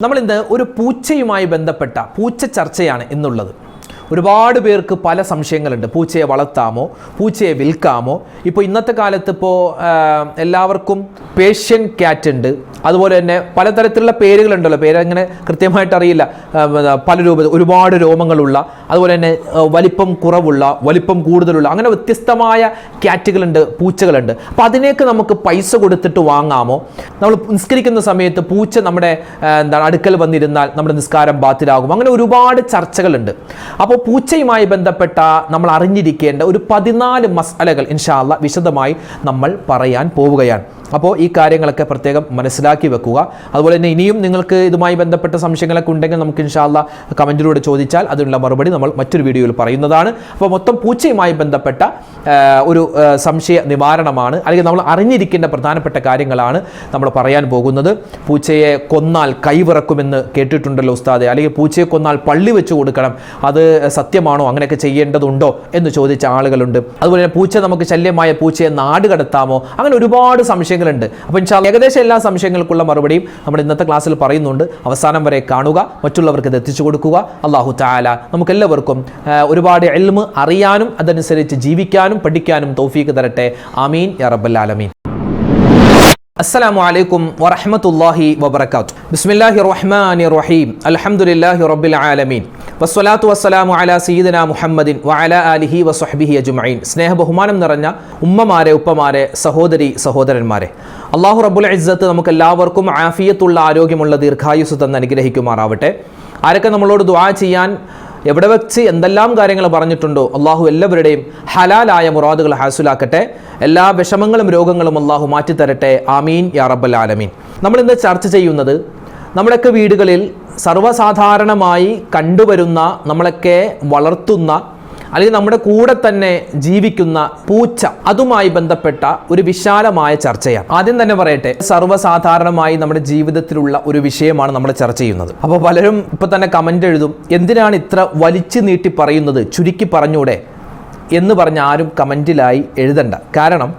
നമ്മളിന്ന് ഒരു പൂച്ചയുമായി ബന്ധപ്പെട്ട പൂച്ച ചർച്ചയാണ് ഇന്നുള്ളത്. ഒരുപാട് പേർക്ക് പല സംശയങ്ങളുണ്ട്. പൂച്ചയെ വളർത്താമോ, പൂച്ചയെ വിൽക്കാമോ? ഇപ്പോൾ ഇന്നത്തെ കാലത്ത് എല്ലാവർക്കും പേർഷ്യൻ ക്യാറ്റ് ഉണ്ട്, അതുപോലെ തന്നെ പലതരത്തിലുള്ള പേരുകളുണ്ടല്ലോ, പേരങ്ങനെ കൃത്യമായിട്ട് അറിയില്ല. പല ഒരുപാട് രോമങ്ങളുള്ള, അതുപോലെ തന്നെ വലിപ്പം കുറവുള്ള, വലിപ്പം കൂടുതലുള്ള, അങ്ങനെ വ്യത്യസ്തമായ ക്യാറ്റുകളുണ്ട്, പൂച്ചകളുണ്ട്. അപ്പോൾ അതിനേക്ക് നമുക്ക് പൈസ കൊടുത്തിട്ട് വാങ്ങാമോ? നമ്മൾ നിസ്കരിക്കുന്ന സമയത്ത് പൂച്ച നമ്മുടെ അടുക്കൽ വന്നിരുന്നാൽ നമ്മുടെ നിസ്കാരം ബാത്തിലാകും. അങ്ങനെ ഒരുപാട് ചർച്ചകളുണ്ട്. അപ്പോൾ പൂച്ചയുമായി ബന്ധപ്പെട്ട നമ്മൾ അറിഞ്ഞിരിക്കേണ്ട ഒരു 14 മസ്അലകൾ ഇൻഷാ അല്ലാഹ് വിശദമായി നമ്മൾ പറയാൻ പോവുകയാണ്. അപ്പോൾ ഈ കാര്യങ്ങളൊക്കെ പ്രത്യേകം മനസ്സിലാക്കി വെക്കുക. അതുപോലെ തന്നെ ഇനിയും നിങ്ങൾക്ക് ഇതുമായി ബന്ധപ്പെട്ട സംശയങ്ങളൊക്കെ ഉണ്ടെങ്കിൽ നമുക്ക് ഇൻഷാ അല്ലാഹ് കമൻറ്റിലൂടെ ചോദിച്ചാൽ അതിനുള്ള മറുപടി നമ്മൾ മറ്റൊരു വീഡിയോയിൽ പറയുന്നതാണ്. അപ്പോൾ മൊത്തം പൂച്ചയുമായി ബന്ധപ്പെട്ട ഒരു സംശയ നിവാരണമാണ്, അല്ലെങ്കിൽ നമ്മൾ അറിഞ്ഞിരിക്കേണ്ട പ്രധാനപ്പെട്ട കാര്യങ്ങളാണ് നമ്മൾ പറയാൻ പോകുന്നത്. പൂച്ചയെ കൊന്നാൽ കൈവിറക്കുമെന്ന് കേട്ടിട്ടുണ്ടല്ലോ ഉസ്താദെ, അല്ലെങ്കിൽ പൂച്ചയെ കൊന്നാൽ പള്ളി വെച്ച് കൊടുക്കണം, അത് സത്യമാണോ, അങ്ങനെയൊക്കെ ചെയ്യേണ്ടതുണ്ടോ എന്ന് ചോദിച്ച ആളുകളുണ്ട്. അതുപോലെ തന്നെ പൂച്ച നമുക്ക് ശല്യമായ പൂച്ചയെ നാട് കടത്താമോ, അങ്ങനെ ഒരുപാട് സംശയങ്ങളുണ്ട്. അപ്പോൾ ഇൻഷാ അല്ലാഹ് ഏകദേശം എല്ലാ സംശയങ്ങൾക്കുള്ള മറുപടിയും നമ്മൾ ഇന്നത്തെ ക്ലാസ്സിൽ പറയുന്നുണ്ട്. അവസാനം വരെ കാണുക, മറ്റുള്ളവർക്ക് ഇത് എത്തിച്ചു കൊടുക്കുക. അല്ലാഹു തആല നമുക്കെല്ലാവർക്കും ഒരുപാട് ഇൽമ് അറിയാനും അതനുസരിച്ച് ജീവിക്കാനും പഠിക്കാനും തൗഫീഖ് തരട്ടെ. ആമീൻ യാ റബ്ബൽ ആലമീൻ. അസ്സലാമു അലൈക്കും വറഹ്മത്തുള്ളാഹി വബറകാതുഹു. ബിസ്മില്ലാഹിർ റഹ്മാനിർ റഹീം. അൽഹംദുലില്ലാഹി റബ്ബിൽ ആലമീൻ. വസ്സലാത്തു വസ്സലാമു അലാ സയ്യിദിനാ മുഹമ്മദിൻ വഅലാ ആലിഹി വസ്വഹ്ബിഹി അജ്മഈൻ. സ്നേഹ ബഹുമാനം നിറഞ്ഞ ഉമ്മമാരെ, ഉപ്പമാരെ, സഹോദരി സഹോദരന്മാരെ, അല്ലാഹു റബ്ബുൽ ഇസ്സത്ത് നമുക്ക് എല്ലാവർക്കും ആഫിയത്തുള്ള ആരോഗ്യമുള്ള ദീർഘായുസ്സ് തന്ന് അനുഗ്രഹിക്കുമാറാവട്ടെ. ആരൊക്കെ നമ്മളോട് ദുആ ചെയ്യാൻ എവിടെ വെച്ച് എന്തെല്ലാം കാര്യങ്ങൾ പറഞ്ഞിട്ടുണ്ടോ അള്ളാഹു എല്ലാവരുടെയും ഹലാലായ മുറാദുകൾ ഹാസുലാക്കട്ടെ. എല്ലാ വിഷമങ്ങളും രോഗങ്ങളും അള്ളാഹു മാറ്റിത്തരട്ടെ. ആമീൻ യാ റബ്ബൽ ആലമീൻ. നമ്മളിന്ന് ചർച്ച ചെയ്യുന്നത് നമ്മുടെയൊക്കെ വീടുകളിൽ സർവ്വസാധാരണമായി കണ്ടുവരുന്ന, നമ്മളൊക്കെ വളർത്തുന്ന, അല്ലെങ്കിൽ നമ്മുടെ കൂടെ തന്നെ ജീവിക്കുന്ന പൂച്ച, അതുമായി ബന്ധപ്പെട്ട ഒരു വിശാലമായ ചർച്ചയാണ്. ആദ്യം തന്നെ പറയട്ടെ, സർവ്വസാധാരണമായി നമ്മുടെ ജീവിതത്തിലുള്ള ഒരു വിഷയമാണ് നമ്മൾ ചർച്ച ചെയ്യുന്നത്. അപ്പോൾ പലരും ഇപ്പൊ തന്നെ കമന്റ് എഴുതും, എന്തിനാണ് ഇത്ര വലിച്ചു നീട്ടി പറയുന്നത്, ചുരുക്കി പറഞ്ഞൂടെ എന്ന് പറഞ്ഞ് ആരും കമന്റിലായി എഴുതണ്ട. കാരണം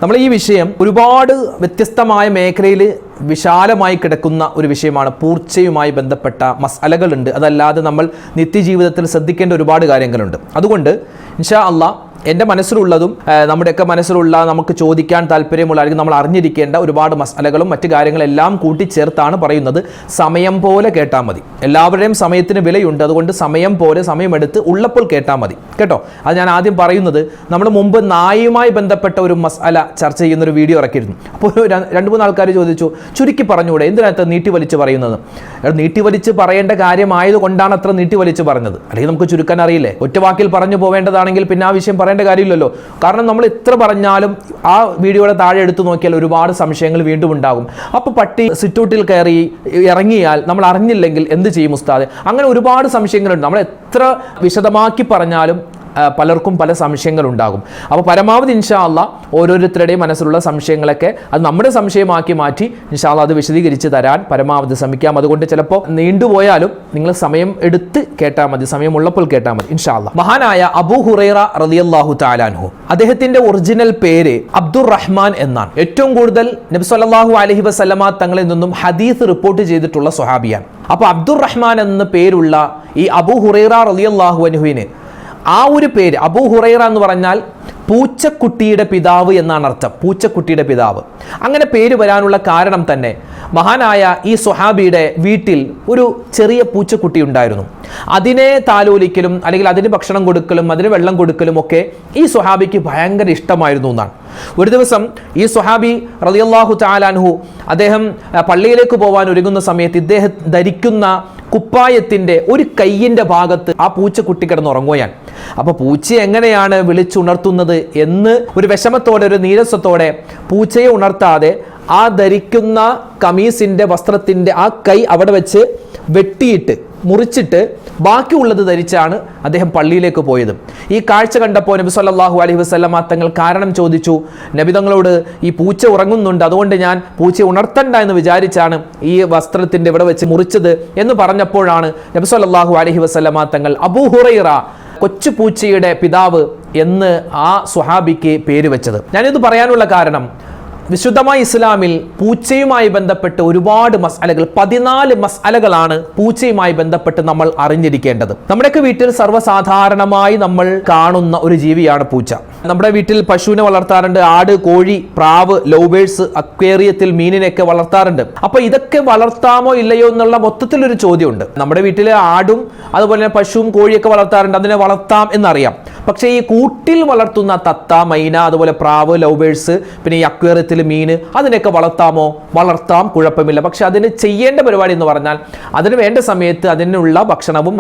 നമ്മൾ ഈ വിഷയം ഒരുപാട് വ്യത്യസ്തമായ മേഖലയിൽ വിശാലമായി കിടക്കുന്ന ഒരു വിഷയമാണ്. പൂച്ചയുമായി ബന്ധപ്പെട്ട മസ്അലകളുണ്ട്, അതല്ലാതെ നമ്മൾ നിത്യജീവിതത്തിൽ ശ്രദ്ധിക്കേണ്ട ഒരുപാട് കാര്യങ്ങളുണ്ട്. അതുകൊണ്ട് ഇൻഷാ അല്ലാഹ് എൻ്റെ മനസ്സിലുള്ളതും നമ്മുടെയൊക്കെ മനസ്സിലുള്ള, നമുക്ക് ചോദിക്കാൻ താല്പര്യമുള്ള, അല്ലെങ്കിൽ നമ്മൾ അറിഞ്ഞിരിക്കേണ്ട ഒരുപാട് മസ്അലകളും മറ്റു കാര്യങ്ങളെല്ലാം കൂട്ടിച്ചേർത്താണ് പറയുന്നത്. സമയം പോലെ കേട്ടാൽ മതി. എല്ലാവരുടെയും സമയത്തിന് വിലയുണ്ട്, അതുകൊണ്ട് സമയം പോലെ, സമയമെടുത്ത് ഉള്ളപ്പോൾ കേട്ടാൽ മതി കേട്ടോ. അത് ഞാൻ ആദ്യം പറയുന്നത്, നമ്മൾ മുമ്പ് നായയുമായി ബന്ധപ്പെട്ട ഒരു മസ്അല ചർച്ച ചെയ്യുന്നൊരു വീഡിയോ ഇറക്കിയിരുന്നു. അപ്പോൾ 2-3 ആൾക്കാർ ചോദിച്ചു, ചുരുക്കി പറഞ്ഞൂടെ, എന്തിനകത്ത് നീട്ടി വലിച്ച് പറയുന്നത്? നീട്ടി വലിച്ച് പറയേണ്ട കാര്യമായതുകൊണ്ടാണ് അത്ര നീട്ടി വലിച്ച് പറഞ്ഞത്. അല്ലെങ്കിൽ നമുക്ക് ചുരുക്കാൻ അറിയില്ലേ? ഒറ്റ വാക്കിൽ പറഞ്ഞു പോവേണ്ടതാണെങ്കിൽ പിന്നെ ആ വിഷയം പറയേണ്ട കാര്യമില്ലല്ലോ. കാരണം നമ്മൾ എത്ര പറഞ്ഞാലും ആ വീഡിയോയുടെ താഴെ എടുത്തു നോക്കിയാൽ ഒരുപാട് സംശയങ്ങൾ വീണ്ടും ഉണ്ടാകും. അപ്പോൾ പട്ടി സിറ്റൗട്ടിൽ കയറി ഇറങ്ങിയാൽ നമ്മൾ അറിഞ്ഞില്ലെങ്കിൽ എന്ത് ചെയ്യും ഉസ്താദ്? അങ്ങനെ ഒരുപാട് സംശയങ്ങളുണ്ട്. നമ്മൾ എത്ര വിശദമാക്കി പറഞ്ഞാലും പലർക്കും പല സംശയങ്ങളുണ്ടാകും. അപ്പോൾ പരമാവധി ഇൻഷാ അല്ലാഹ് ഓരോരുത്തരുടെയും മനസ്സിലുള്ള സംശയങ്ങളൊക്കെ അത് നമ്മുടെ സംശയമാക്കി മാറ്റി ഇൻഷാ അല്ലാഹ് അത് വിശദീകരിച്ച് തരാൻ പരമാവധി ശ്രമിക്കാം. അതുകൊണ്ട് ചിലപ്പോൾ നീണ്ടുപോയാലും നിങ്ങൾ സമയം എടുത്ത് കേട്ടാൽ മതി, സമയമുള്ളപ്പോൾ കേട്ടാൽ മതി ഇൻഷാ അല്ലാഹ്. മഹാനായ അബൂ ഹുറൈറ റളിയല്ലാഹു തആല അൻഹു, അദ്ദേഹത്തിന്റെ ഒറിജിനൽ പേര് അബ്ദുറഹ്മാൻ എന്നാണ്. ഏറ്റവും കൂടുതൽ നബി സല്ലല്ലാഹു അലൈഹി വസല്ലമ തങ്ങളിൽ നിന്നും ഹദീസ് റിപ്പോർട്ട് ചെയ്തിട്ടുള്ള സ്വഹാബിയാണ്. അപ്പോൾ അബ്ദുറഹ്മാൻ എന്ന പേരുള്ള ഈ അബൂ ഹുറൈറ റളിയല്ലാഹു അൻഹുവിന് ആ ഒരു പേര്, അബൂ ഹുറൈറ എന്ന് പറഞ്ഞാൽ പൂച്ചക്കുട്ടിയുടെ പിതാവ് എന്നാണ് അർത്ഥം. പൂച്ചക്കുട്ടിയുടെ പിതാവ്. അങ്ങനെ പേര് വരാനുള്ള കാരണം തന്നെ മഹാനായ ഈ സ്വഹാബിയുടെ വീട്ടിൽ ഒരു ചെറിയ പൂച്ചക്കുട്ടി ഉണ്ടായിരുന്നു. അതിനെ താലോലിക്കലും, അല്ലെങ്കിൽ അതിന് ഭക്ഷണം കൊടുക്കലും, അതിന് വെള്ളം കൊടുക്കലും ഒക്കെ ഈ സ്വഹാബിക്ക് ഭയങ്കര ഇഷ്ടമായിരുന്നു എന്നാണ്. ഒരു ദിവസം ഈ സ്വഹാബി റളിയല്ലാഹു തആല അൻഹു അദ്ദേഹം പള്ളിയിലേക്ക് പോകാൻ ഒരുങ്ങുന്ന സമയത്ത് ഇദ്ദേഹം ധരിക്കുന്ന കുപ്പായത്തിന്റെ ഒരു കയ്യിന്റെ ഭാഗത്ത് ആ പൂച്ചക്കുട്ടി കിടന്നുറങ്ങുകയാണ്. അപ്പൊ പൂച്ച എങ്ങനെയാണ് വിളിച്ചുണർത്തുന്നത് എന്ന് ഒരു വിഷമത്തോടെ, ഒരു നീരസത്തോടെ പൂച്ചയെ ഉണർത്താതെ ആ ധരിക്കുന്ന കമീസിന്റെ വസ്ത്രത്തിന്റെ ആ കൈ അവിടെ വെച്ച് വെട്ടിയിട്ട് മുറിച്ചിട്ട് ബാക്കിയുള്ളത് ധരിച്ചാണ് അദ്ദേഹം പള്ളിയിലേക്ക് പോയത്. ഈ കാഴ്ച കണ്ടപ്പോൾ നബി സല്ലല്ലാഹു അലൈഹി വസല്ലമ തങ്ങൾ കാരണം ചോദിച്ചു. നബി തങ്ങളോട്, ഈ പൂച്ച ഉറങ്ങുന്നുണ്ട്, അതുകൊണ്ട് ഞാൻ പൂച്ചയെ ഉണർത്തണ്ട എന്ന് വിചാരിച്ചാണ് ഈ വസ്ത്രത്തിന്റെ ഇവിടെ വെച്ച് മുറിച്ചത് എന്ന് പറഞ്ഞപ്പോഴാണ് നബി സല്ലല്ലാഹു അലൈഹി വസല്ലമ തങ്ങൾ അബൂ ഹുറൈറ, കൊച്ചു പൂച്ചയുടെ പിതാവ് എന്ന് ആ സ്വഹാബിക്ക് പേര് വെച്ചത്. ഞാനിത് പറയാനുള്ള കാരണം, വിശുദ്ധമായ ഇസ്ലാമിൽ പൂച്ചയുമായി ബന്ധപ്പെട്ട് ഒരുപാട് മസ്അലകൾ, 14 മസ്അലകളാണ് പൂച്ചയുമായി ബന്ധപ്പെട്ട് നമ്മൾ അറിഞ്ഞിരിക്കേണ്ടത്. നമ്മുടെയൊക്കെ വീട്ടിൽ സർവ്വസാധാരണമായി നമ്മൾ കാണുന്ന ഒരു ജീവിയാണ് പൂച്ച. നമ്മുടെ വീട്ടിൽ പശുവിനെ വളർത്താറുണ്ട്, ആട്, കോഴി, പ്രാവ്, ലൗബേഴ്സ്, അക്വേറിയത്തിൽ മീനിനെയൊക്കെ വളർത്താറുണ്ട്. അപ്പൊ ഇതൊക്കെ വളർത്താമോ ഇല്ലയോ എന്നുള്ള മൊത്തത്തിലൊരു ചോദ്യമുണ്ട്. നമ്മുടെ വീട്ടിൽ ആടും അതുപോലെ തന്നെ പശുവും കോഴിയൊക്കെ വളർത്താറുണ്ട്, അതിനെ വളർത്താം എന്നറിയാം. പക്ഷേ ഈ കൂട്ടിൽ വളർത്തുന്ന തത്ത, മൈന, അതുപോലെ പ്രാവ്, ലൗബേഴ്സ്, പിന്നെ ഈ അക്വേറിയത്തിൽ മീൻ, അതിനൊക്കെ വളർത്താമോ? വളർത്താം, കുഴപ്പമില്ല. പക്ഷെ അതിന് ചെയ്യേണ്ട പരിപാടി എന്ന് പറഞ്ഞാൽ അതിന് വേണ്ട സമയത്ത് അതിനുള്ള ഭക്ഷണവും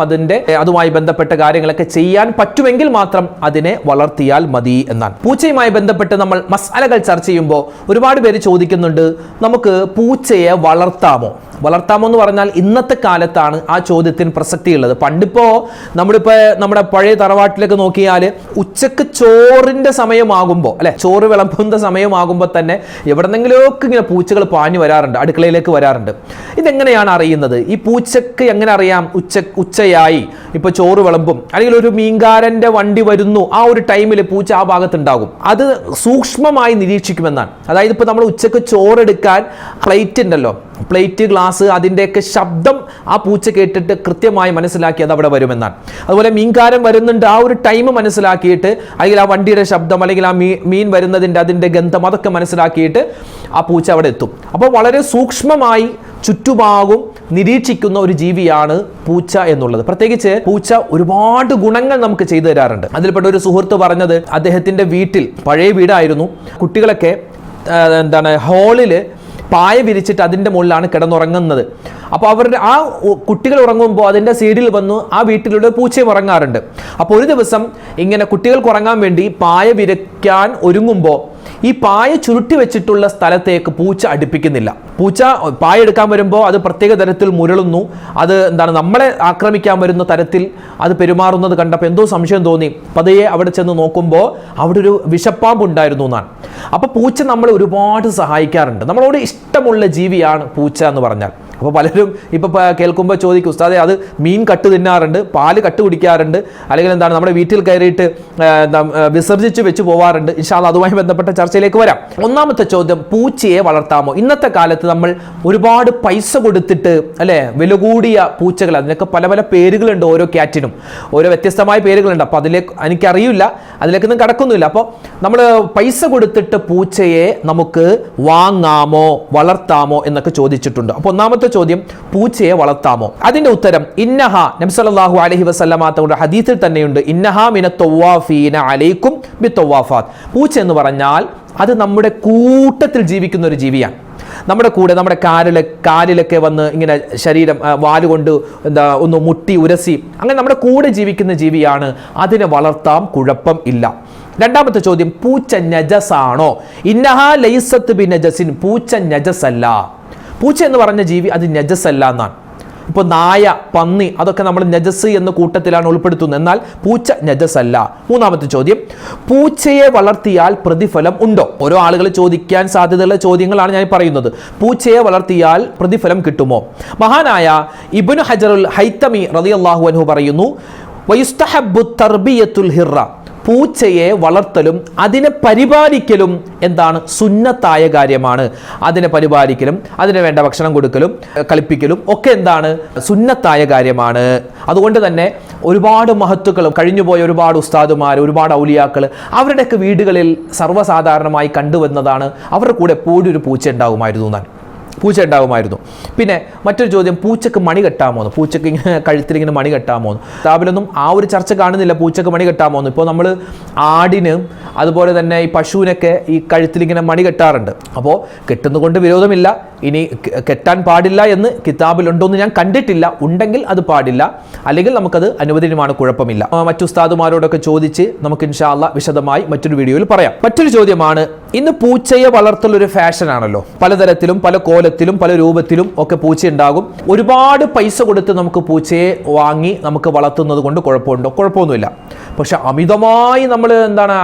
അതുമായി ബന്ധപ്പെട്ട കാര്യങ്ങളൊക്കെ ചെയ്യാൻ പറ്റുമെങ്കിൽ മാത്രം അതിനെ വളർത്തിയാൽ മതി എന്നാണ്. പൂച്ചയുമായി ബന്ധപ്പെട്ട് നമ്മൾ മസ്അലകൾ ചർച്ച ചെയ്യുമ്പോൾ ഒരുപാട് പേര് ചോദിക്കുന്നുണ്ട്, നമുക്ക് പൂച്ചയെ വളർത്താമോ എന്ന് പറഞ്ഞാൽ ഇന്നത്തെ കാലത്താണ് ആ ചോദ്യത്തിന് പ്രസക്തിയുള്ളത്. പണ്ടിപ്പോ നമ്മുടെ പഴയ തറവാട്ടിലേക്ക് നോക്കിയാൽ ഉച്ചക്ക് ചോറിന്റെ സമയമാകുമ്പോൾ, അല്ലെ, ചോറ് വിളമ്പുന്ന സമയമാകുമ്പോൾ തന്നെ എവിടെന്നെങ്കിലുമൊക്കെ ഇങ്ങനെ പൂച്ചകൾ പാഞ്ഞു വരാറുണ്ട്, അടുക്കളയിലേക്ക് വരാറുണ്ട്. ഇതെങ്ങനെയാണ് അറിയുന്നത്? ഈ പൂച്ചക്ക് എങ്ങനെ അറിയാം ഉച്ചയായി, ഇപ്പൊ ചോറ് വിളമ്പും, അല്ലെങ്കിൽ ഒരു മീൻകാരന്റെ വണ്ടി വരുന്നു, ആ ഒരു ടൈമിൽ പൂച്ച ആ ഭാഗത്തുണ്ടാകും. അത് സൂക്ഷ്മമായി നിരീക്ഷിക്കുമെന്നാണ്. അതായത് ഇപ്പൊ നമ്മൾ ഉച്ചക്ക് ചോറെടുക്കാൻ പ്ലേറ്റ്, ഗ്ലാസ്, അതിൻ്റെയൊക്കെ ശബ്ദം ആ പൂച്ച കേട്ടിട്ട് കൃത്യമായി മനസ്സിലാക്കി അത് അവിടെ വരുമെന്നാണ്. അതുപോലെ മീൻകാരൻ വരുന്നുണ്ട്, ആ ഒരു ടൈം മനസ്സിലാക്കിയിട്ട്, അല്ലെങ്കിൽ ആ വണ്ടിയുടെ ശബ്ദം, അല്ലെങ്കിൽ ആ മീൻ അതിൻ്റെ ഗന്ധം, അതൊക്കെ മനസ്സിലാക്കിയിട്ട് ആ പൂച്ച അവിടെ എത്തും. അപ്പോൾ വളരെ സൂക്ഷ്മമായി ചുറ്റുഭാഗവും നിരീക്ഷിക്കുന്ന ഒരു ജീവിയാണ് പൂച്ച എന്നുള്ളത്. പ്രത്യേകിച്ച് പൂച്ച ഒരുപാട് ഗുണങ്ങൾ നമുക്ക് ചെയ്തു തരാറുണ്ട്. അതിൽപ്പെട്ട ഒരു സുഹൃത്ത് പറഞ്ഞത്, അദ്ദേഹത്തിന്റെ വീട്ടിൽ, പഴയ വീടായിരുന്നു, കുട്ടികളൊക്കെ ഹാളില് പായ വിരിച്ചിട്ട് അതിൻ്റെ മുകളിലാണ് കിടന്നുറങ്ങുന്നത്. അപ്പോൾ അവരുടെ ആ കുട്ടികൾ ഉറങ്ങുമ്പോൾ അതിൻ്റെ സൈഡിൽ വന്ന് ആ വീട്ടിലൂടെ പൂച്ചയും ഉറങ്ങാറുണ്ട്. അപ്പോൾ ഒരു ദിവസം ഇങ്ങനെ കുട്ടികൾക്ക് ഉറങ്ങാൻ വേണ്ടി പായ വിരിക്കാൻ ഒരുങ്ങുമ്പോൾ ഈ പായ ചുരുട്ടി വെച്ചിട്ടുള്ള സ്ഥലത്തേക്ക് പൂച്ച അടുപ്പിക്കുന്നില്ല. പൂച്ച പായ എടുക്കാൻ വരുമ്പോൾ അത് പ്രത്യേക തരത്തിൽ മുരളുന്നു. അത് നമ്മളെ ആക്രമിക്കാൻ വരുന്ന തരത്തിൽ അത് പെരുമാറുന്നത് കണ്ടപ്പോൾ എന്തോ സംശയം തോന്നി. പതിയെ അവിടെ ചെന്ന് നോക്കുമ്പോൾ അവിടെ ഒരു വിഷപ്പാമ്പ് ഉണ്ടായിരുന്നു എന്നാണ്. അപ്പോൾ പൂച്ച നമ്മളെ ഒരുപാട് സഹായിക്കാറുണ്ട്. നമ്മളോട് ഇഷ്ടമുള്ള ജീവിയാണ് പൂച്ച എന്ന് പറഞ്ഞാൽ. അപ്പോൾ പലരും ഇപ്പോൾ കേൾക്കുമ്പോൾ ചോദിക്കും, ഉസ്താദേ, അത് മീൻ കട്ട് തിന്നാറുണ്ട്, പാല് കട്ട് കുടിക്കാറുണ്ട്, അല്ലെങ്കിൽ നമ്മുടെ വീട്ടിൽ കയറിയിട്ട് വിസർജിച്ച് വെച്ച് പോവാറുണ്ട്. ഇൻഷാ അല്ലാഹ് അതുമായി ബന്ധപ്പെട്ട ചർച്ചയിലേക്ക് വരാം. ഒന്നാമത്തെ ചോദ്യം, പൂച്ചയെ വളർത്താമോ? ഇന്നത്തെ കാലത്ത് നമ്മൾ ഒരുപാട് പൈസ കൊടുത്തിട്ട്, അല്ലെ, വില കൂടിയ പൂച്ചകൾ, അതിനൊക്കെ പല പല പേരുകളുണ്ട്. ഓരോ ക്യാറ്റിനും ഓരോ വ്യത്യസ്തമായ പേരുകളുണ്ട്. അപ്പോൾ എനിക്കറിയില്ല, അതിലേക്കൊന്നും കടക്കുന്നില്ല. അപ്പോൾ നമ്മൾ പൈസ കൊടുത്തിട്ട് പൂച്ചയെ നമുക്ക് വാങ്ങാമോ, വളർത്താമോ എന്നൊക്കെ ചോദിച്ചിട്ടുണ്ട്. അപ്പോൾ ഒന്നാമത്തെ ചോദ്യം, പൂച്ചയെ വളർത്താമോ? അതിന്റെ ഉത്തരം, ഇന്നഹ, നബി സല്ലല്ലാഹു അലൈഹി വസല്ലമ തങ്ങളുടെ ഹദീസിൽ തന്നെയുണ്ട്, ഇന്നഹ മിനത് തവ്വാഫീന അലൈക്കും ബിത്തവ്വാഫാത്ത്. പൂച്ച എന്ന് പറഞ്ഞാൽ അത് നമ്മുടെ കൂട്ടത്തിൽ ജീവിക്കുന്ന ഒരു ജീവിയാണ്. നമ്മുടെ കൂടെ, നമ്മുടെ കാലിലൊക്കെ വന്ന് ഇങ്ങനെ ശരീരം വാലുകൊണ്ട് ഒന്ന് മുട്ടി ഉരസി, അങ്ങനെ നമ്മുടെ കൂടെ ജീവിക്കുന്ന ജീവിയാണ്. അതിനെ വളർത്താം, കുഴപ്പം ഇല്ല. രണ്ടാമത്തെ ചോദ്യം, പൂച്ച നജസാണോ? ഇന്നഹ ലൈസത്ത് ബി നജസിൻ. പൂച്ച നജസല്ല. പൂച്ച എന്ന് പറഞ്ഞ ജീവി അത് നജസല്ല എന്നാണ്. ഇപ്പോൾ നായ, പന്നി, അതൊക്കെ നമ്മൾ നജസ് എന്ന കൂട്ടത്തിലാണ് ഉൾപ്പെടുത്തുന്നത്. എന്നാൽ പൂച്ച നജസല്ല. മൂന്നാമത്തെ ചോദ്യം, പൂച്ചയെ വളർത്തിയാൽ പ്രതിഫലം ഉണ്ടോ? ഓരോ ആളുകൾ ചോദിക്കാൻ സാധ്യതയുള്ള ചോദ്യങ്ങളാണ് ഞാൻ പറയുന്നത്. പൂച്ചയെ വളർത്തിയാൽ പ്രതിഫലം കിട്ടുമോ? മഹാനായ ഇബ്നു ഹജറുൽ ഹൈതമി റളിയല്ലാഹു അൻഹു പറയുന്നു, വയുസ്തഹബ്ബു തർബിയത്തുൽ ഹിറ. പൂച്ചയെ വളർത്തലും അതിനെ പരിപാലിക്കലും സുന്നത്തായ കാര്യമാണ്. അതിനെ പരിപാലിക്കലും അതിന് വേണ്ട ഭക്ഷണം കൊടുക്കലും കളിപ്പിക്കലും ഒക്കെ സുന്നത്തായ കാര്യമാണ്. അതുകൊണ്ട് തന്നെ ഒരുപാട് മഹത്തുക്കളും കഴിഞ്ഞുപോയ ഒരുപാട് ഉസ്താദുമാർ, ഒരുപാട് ഔലിയാക്കൾ, അവരുടെയൊക്കെ വീടുകളിൽ സർവ്വസാധാരണമായി കണ്ടുവന്നതാണ് അവരുടെ കൂടെ എപ്പോഴും ഒരു പൂച്ച ഉണ്ടാകുമായിരുന്നു. പിന്നെ മറ്റൊരു ചോദ്യം, പൂച്ചക്ക് മണി കെട്ടാമോ? പൂച്ചക്ക് ഇങ്ങനെ കഴുത്തിലിങ്ങനെ മണി കെട്ടാമോ? കിതാബിലൊന്നും ആ ഒരു ചർച്ച കാണുന്നില്ല, പൂച്ചക്ക് മണി കെട്ടാമോ? ഇപ്പോൾ നമ്മൾ ആടിന്, അതുപോലെ തന്നെ ഈ പശുവിനൊക്കെ ഈ കഴുത്തിലിങ്ങനെ മണി കെട്ടാറുണ്ട്. അപ്പോൾ കെട്ടുന്നതുകൊണ്ട് വിരോധമില്ല. ഇനി കെട്ടാൻ പാടില്ല എന്ന് കിതാബിലുണ്ടോയെന്ന് ഞാൻ കണ്ടിട്ടില്ല. ഉണ്ടെങ്കിൽ അത് പാടില്ല, അല്ലെങ്കിൽ നമുക്കത് അനുവദനീയമാണ്, കുഴപ്പമില്ല. മറ്റു ഉസ്താദുമാരോടൊക്കെ ചോദിച്ച് നമുക്ക് ഇൻഷാ അല്ലാഹ് വിശദമായി മറ്റൊരു വീഡിയോയിൽ പറയാം. മറ്റൊരു ചോദ്യമാണ്, ഇന്ന് പൂച്ചയെ വളർത്തൽ ഒരു ഫാഷൻ ആണല്ലോ. പലതരത്തിലും പല കോലത്തിലും പല രൂപത്തിലും ഒക്കെ പൂച്ച ഉണ്ടാകും. ഒരുപാട് പൈസ കൊടുത്ത് നമുക്ക് പൂച്ചയെ വാങ്ങി നമുക്ക് വളർത്തുന്നത് കൊണ്ട് കുഴപ്പമുണ്ടോ? കുഴപ്പമൊന്നുമില്ല. പക്ഷെ അമിതമായി നമ്മൾ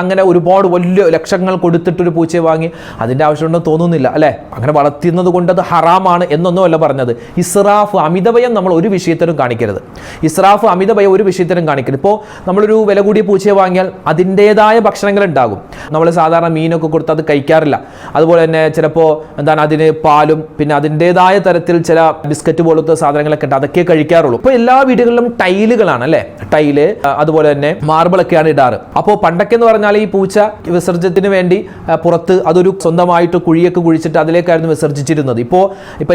അങ്ങനെ ഒരുപാട് വലിയ ലക്ഷങ്ങൾ കൊടുത്തിട്ടൊരു പൂച്ചയെ വാങ്ങി അതിൻ്റെ ആവശ്യമുണ്ടെന്ന് തോന്നുന്നില്ല അല്ലേ? അങ്ങനെ വളർത്തുന്നത് കൊണ്ട് അത് ഹറാമാണ് എന്നൊന്നുമല്ല പറഞ്ഞത്. ഇസ്രാഫ്, അമിതവയം നമ്മൾ ഒരു വിഷയത്തിലും കാണിക്കരുത്. ഇസ്രാഫ്, അമിതവയം ഒരു വിഷയത്തിലും കാണിക്കരുത്. ഇപ്പോൾ നമ്മളൊരു വില കൂടിയ പൂച്ചയെ വാങ്ങിയാൽ അതിൻ്റെതായ ഭക്ഷണങ്ങൾ ഉണ്ടാകും. നമ്മൾ സാധാരണ മീനൊക്കെ കൊടുത്ത് അത് കഴിക്കാറില്ല. അതുപോലെ തന്നെ ചിലപ്പോൾ അതിന് പാലും പിന്നെ അതിൻ്റെതായ തരത്തിൽ ചില ബിസ്ക്കറ്റ് പോലത്തെ സാധനങ്ങളൊക്കെ ഉണ്ട്, അതൊക്കെ കഴിക്കാറുള്ളൂ. ഇപ്പോൾ എല്ലാ വീടുകളിലും ടൈലുകളാണ് അല്ലേ? ടൈല്, അതുപോലെ തന്നെ മാർബിളൊക്കെയാണ് ഇടാറ്. അപ്പോൾ പണ്ടൊക്കെ എന്ന് പറഞ്ഞാൽ ഈ പൂച്ച വിസർജ്യത്തിന് വേണ്ടി പുറത്ത് അതൊരു സ്വന്തമായിട്ട് കുഴിയൊക്കെ കുഴിച്ചിട്ട് അതിലേക്കായിരുന്നു വിസർജിച്ചിരുന്നത്. ഇപ്പോൾ